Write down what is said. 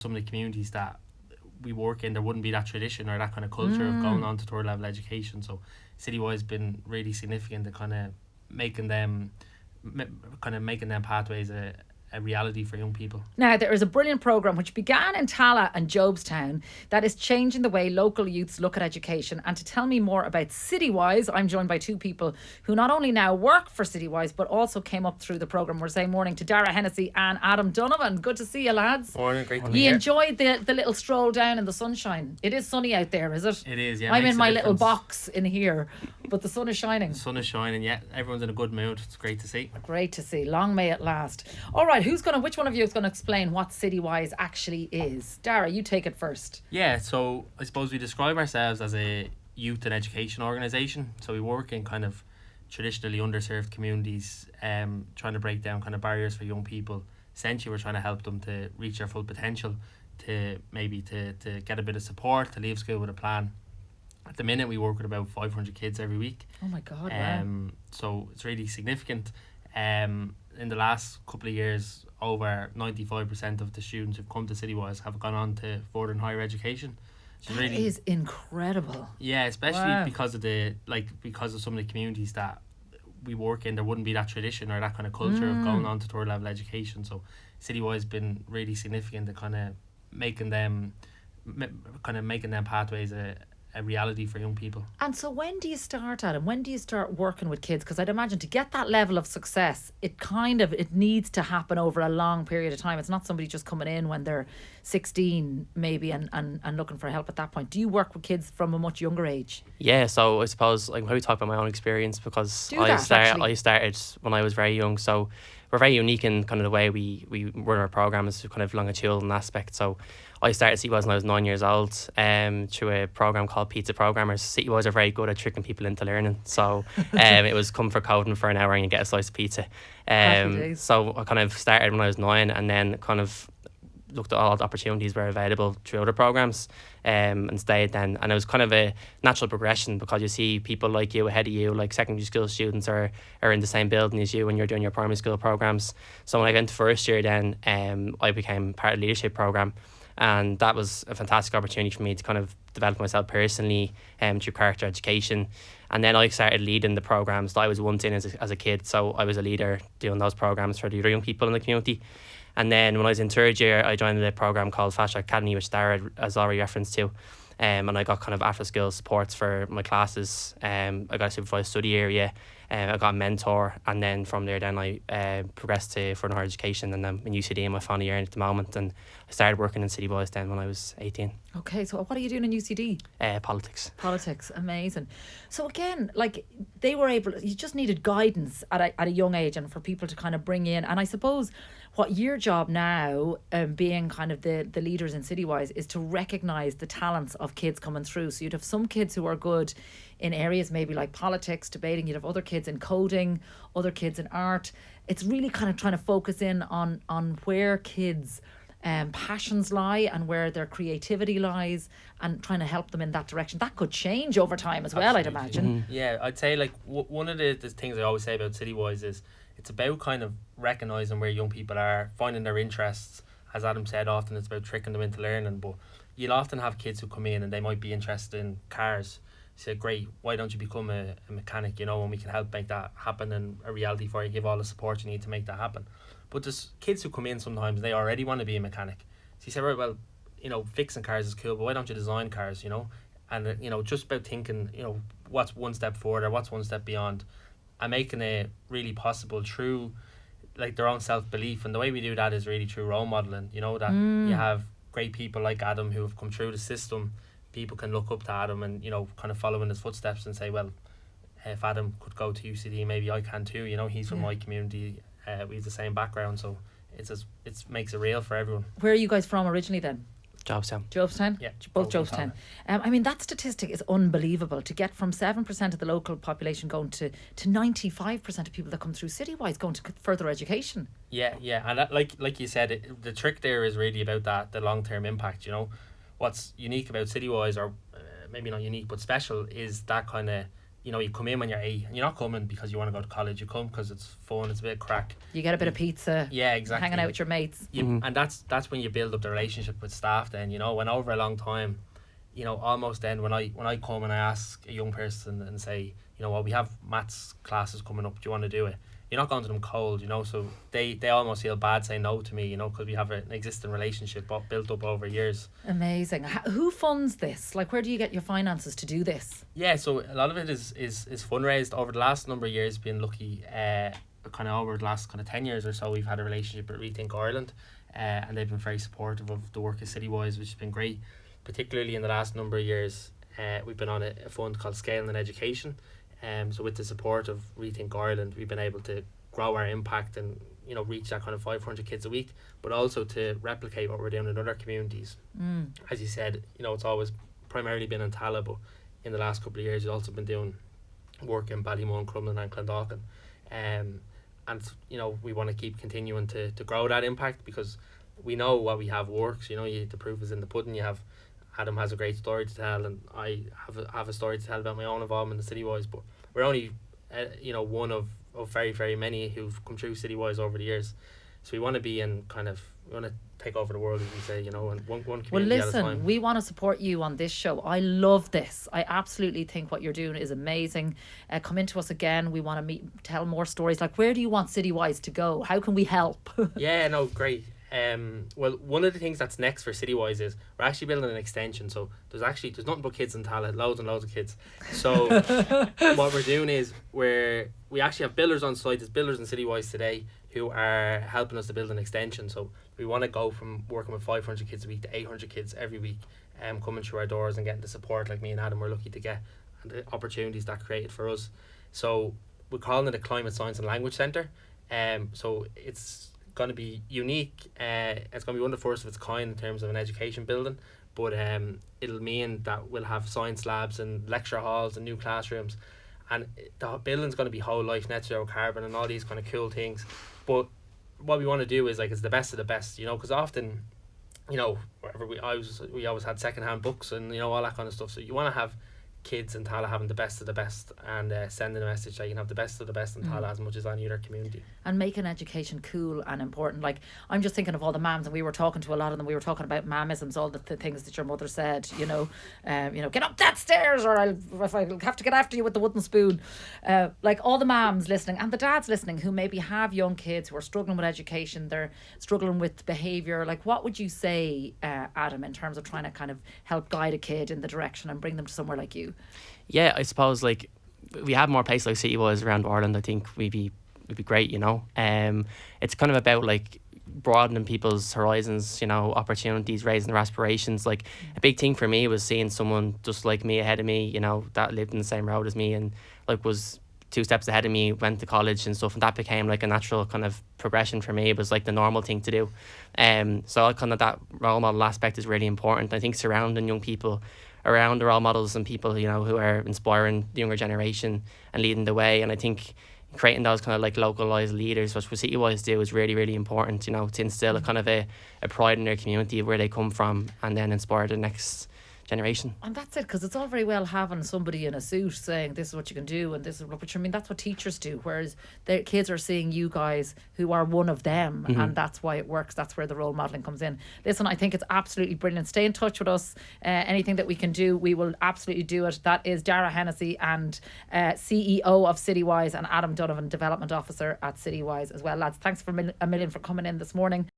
some of the communities that we work in, there wouldn't be that tradition or that kind of culture of going on to third level education. So Citywise been really significant in kind of making them pathways a reality for young people. Now, there is a brilliant programme which began in Tallaght and Jobstown that is changing the way local youths look at education. And to tell me more about Citywise, I'm joined by two people who not only now work for Citywise, but also came up through the programme. We're saying morning to Dara Hennessy and Adam Donovan. Good to see you, lads. Morning, great to be You here. enjoyed the little stroll down in the sunshine. It is sunny out there, is it? It is, yeah. I'm in my little difference. box in here, but the sun is shining. The sun is shining, yeah. Everyone's in a good mood. It's great to see. Great to see. Long may it last. All right, which one of you is going to explain what Citywise actually is? Dara, you take it first. Yeah, so I suppose we describe ourselves as a youth and education organisation. So we work in kind of traditionally underserved communities, trying to break down kind of barriers for young people. Essentially, we're trying to help them to reach their full potential, to get a bit of support, to leave school with a plan. At the minute, we work with about 500 kids every week. Oh my God, wow. So it's really significant. In the last couple of years, over 95% of the students who've come to Citywise have gone on to further and higher education. So That is incredible. Yeah, especially Wow. because of some of the communities that we work in, there wouldn't be that tradition or that kind of culture of going on to third level education. So Citywise been really significant in kind of making them pathways a reality for young people. And so when do you start, Adam? When do you start working with kids? Because I'd imagine to get that level of success, it needs to happen over a long period of time. It's not somebody just coming in when they're 16 maybe and looking for help at that point. Do you work with kids from a much younger age? Yeah, so I suppose like when we talk about my own experience, because I started when I was very young, so we're very unique in kind of the way we run our programs, kind of longitudinal aspect. So I started Citywise when I was 9 years old, through a program called Pizza Programmers. Citywise are very good at tricking people into learning. So it was come for coding for an hour and you get a slice of pizza. Happy days. So I kind of started when I was 9 and then kind of looked at all the opportunities were available through other programs, and stayed then. And it was kind of a natural progression because you see people like you ahead of you, like secondary school students are in the same building as you when you're doing your primary school programs. So when I got into first year then, I became part of the leadership program, and that was a fantastic opportunity for me to kind of develop myself personally, through character education. And then I started leading the programs that I was once in as a kid. So I was a leader doing those programs for the other young people in the community. And then when I was in third year, I joined a program called Fast Track Academy, which Dara has already referenced to. And I got kind of after school supports for my classes. I got a supervised study area. I got a mentor, and then from there, then I progressed to further higher education, and I'm in UCD in my final year at the moment. And I started working in Citywise then when I was 18. Okay, so what are you doing in UCD? Politics. Politics, amazing. So again, like they were able, you just needed guidance at a young age, and for people to kind of bring in. And I suppose what your job now, being kind of the leaders in Citywise, is to recognise the talents of kids coming through. So you'd have some kids who are good in areas maybe like politics, debating. You'd have other kids in coding, other kids in art. It's really kind of trying to focus in on where kids' passions lie and where their creativity lies, and trying to help them in that direction. That could change over time as well, I'd imagine. Yeah, I'd say like one of the things I always say about Citywise is it's about kind of recognising where young people are, finding their interests. As Adam said, often it's about tricking them into learning, but you'll often have kids who come in and they might be interested in cars. You say, great, why don't you become a mechanic, and we can help make that happen and a reality for you, give all the support you need to make that happen. But there's kids who come in sometimes, they already want to be a mechanic. So you say, right, well, fixing cars is cool, but why don't you design cars, And, just about thinking, what's one step forward, what's one step beyond, and making it really possible through, like, their own self-belief. And the way we do that is really through role modelling, that you have great people like Adam who have come through the system. People can look up to Adam and, kind of follow in his footsteps and say, well, if Adam could go to UCD, maybe I can too. He's from my community. We have the same background, so it makes it real for everyone. Where are you guys from originally then? Jobstown. Yeah, both Jobstown. That statistic is unbelievable, to get from 7% of the local population going to 95% of people that come through Citywise going to further education. Yeah, and that, like you said, the trick there is really about the long-term impact. What's unique about Citywise, or maybe not unique but special, is that kind of you know, you come in when you're 8, and you're not coming because you want to go to college. You come because it's fun, it's a bit of crack. You get a bit of pizza. Yeah, exactly. Hanging out with your mates. And that's when you build up the relationship with staff. Then, you know, when over a long time, you know, almost then when I come and I ask a young person and say, you know, well, we have maths classes coming up, do you want to do it? You're not going to them cold, you know, so they almost feel bad saying no to me, you know, because we have an existing relationship built up over years. Amazing. Who funds this? Like, where do you get your finances to do this? Yeah, so a lot of it is fundraised over the last number of years. Been lucky, kind of over the last kind of 10 years or so, we've had a relationship with Rethink Ireland, and they've been very supportive of the work of Citywise, which has been great. Particularly in the last number of years, we've been on a fund called Staggering Education. So with the support of Rethink Ireland, we've been able to grow our impact and, you know, reach that kind of 500 kids a week, but also to replicate what we're doing in other communities. As you said, you know, it's always primarily been in Tallaght, but in the last couple of years we've also been doing work in Ballymun, Crumlin and Clondalkin. And, you know, we want to keep continuing to grow that impact, because we know what we have works. You know, the proof is in the pudding. Adam has a great story to tell, and I have a story to tell about my own involvement in Citywise, but we're only you know, one of very, very many who've come through Citywise over the years. So we want to be in we want to take over the world, as we say, you know, and one community well, listen, at a time. We want to support you on this show. I love this. I absolutely think what you're doing is amazing. Come into us again. We want to tell more stories. Like, where do you want Citywise to go? How can we help? Yeah, no, great. Well, one of the things that's next for Citywise is we're actually building an extension. So there's nothing but kids in Tallaght, loads and loads of kids. So what we're doing is we actually have builders on site. There's builders in Citywise today who are helping us to build an extension. So we want to go from working with 500 kids a week to 800 kids every week, coming through our doors and getting the support like me and Adam were lucky to get, and the opportunities that created for us. So we're calling it a Climate Science and Language Centre. So it's going to be unique. It's going to be one of the first of its kind in terms of an education building, but it'll mean that we'll have science labs and lecture halls and new classrooms, and the building's going to be whole life, net zero carbon and all these kind of cool things. But what we want to do is, like, it's the best of the best, you know, because often, you know, wherever we always had secondhand books and, you know, all that kind of stuff. So you want to have kids in Tallaght having the best of the best, and sending a message that you can have the best of the best in Tallaght as much as any other community, and making education cool and important. Like, I'm just thinking of all the mums, and we were talking to a lot of them. We were talking about mamisms, all the things that your mother said, you know, get up that stairs, or I'll have to get after you with the wooden spoon. Like, all the mums listening and the dads listening who maybe have young kids who are struggling with education, they're struggling with behaviour. Like, what would you say, Adam, in terms of trying to kind of help guide a kid in the direction and bring them to somewhere like you? Yeah, I suppose, like, we have more places like Citywise around Ireland. I think we'd be great, you know. It's kind of about, like, broadening people's horizons, you know, opportunities, raising their aspirations. Like, a big thing for me was seeing someone just like me ahead of me, you know, that lived in the same road as me and, like, was 2 steps ahead of me, went to college and stuff, and that became like a natural kind of progression for me. It was like the normal thing to do. So kind of that role model aspect is really important. I think surrounding young people around the role models and people, you know, who are inspiring the younger generation and leading the way. And I think creating those kind of like localized leaders, which Citywise do, is really, really important, you know, to instill a kind of a pride in their community of where they come from, and then inspire the next generation. And that's it, because it's all very well having somebody in a suit saying this is what you can do and this is what, which, I mean, that's what teachers do, whereas their kids are seeing you guys who are one of them, and that's why it works. That's where the role modelling comes in. Listen, I think it's absolutely brilliant. Stay in touch with us. Anything that we can do, we will absolutely do it. That is Dara Hennessy, and CEO of Citywise, and Adam Donovan, Development Officer at Citywise as well. Lads, thanks a million for coming in this morning.